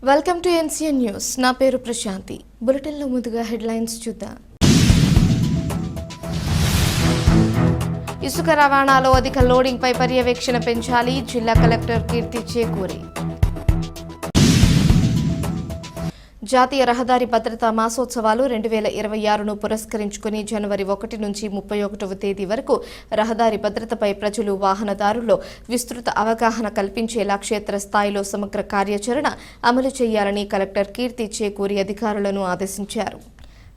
Welcome to NCN news. నా పేరు ప్రశాంతి. బులెటిన్లో ముందుగా హెడ్లైన్స్ చూద్దాం. ఇసుక రవాణాలో అధిక లోడింగ్పై పర్యవేక్షణ పెంచాలి. జిల్లా కలెక్టర్ కీర్తి చేకూరి. జాతీయ రహదారి భద్రతా మాసోత్సవాలు 2026ను పురస్కరించుకుని జనవరి 1 నుంచి 31వ తేదీ వరకు రహదారి భద్రతపై ప్రజలు, వాహనదారుల్లో విస్తృత అవగాహన కల్పించేలా క్షేత్రస్థాయిలో సమగ్ర కార్యాచరణ అమలు చేయాలని కలెక్టర్ కీర్తి చేకూరి అధికారులను ఆదేశించారు.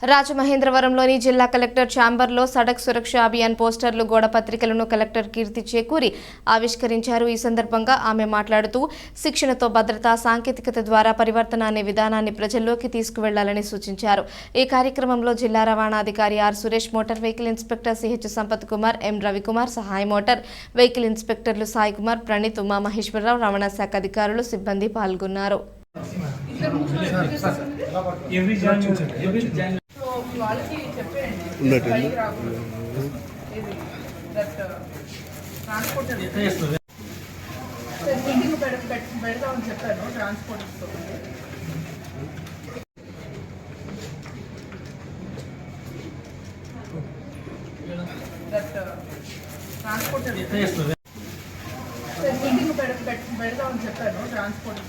రాజమహేంద్రవరంలోని జిల్లా కలెక్టర్ ఛాంబర్లో సడక్ సురక్ష అభియాన్ పోస్టర్లు, గోడ పత్రికలను కలెక్టర్ కీర్తి చేకూరి ఆవిష్కరించారు. ఈ సందర్భంగా ఆమె మాట్లాడుతూ శిక్షణతో భద్రత, సాంకేతికత ద్వారా పరివర్తన అనే విధానాన్ని ప్రజల్లోకి తీసుకువెళ్లాలని సూచించారు. ఈ కార్యక్రమంలో జిల్లా రవాణాధికారి R Suresh, motor vehicle inspector CH Sampath Kumar, M Ravikumar, సహాయ మోటార్ వెహికల్ ఇన్స్పెక్టర్లు సాయి కుమార్, ప్రణీత్, ఉమా మహేశ్వరరావు, రవాణా శాఖ అధికారులు, సిబ్బంది పాల్గొన్నారు. వాళ్ళకి చెప్పేయండి ట్రాన్స్పోర్ట్ మీటింగ్ పెడతామని చెప్పాను. ట్రాన్స్పోర్ట్ ట్రాన్స్పోర్ట్ మీటింగ్ పెడతామని చెప్పాను. ట్రాన్స్పోర్ట్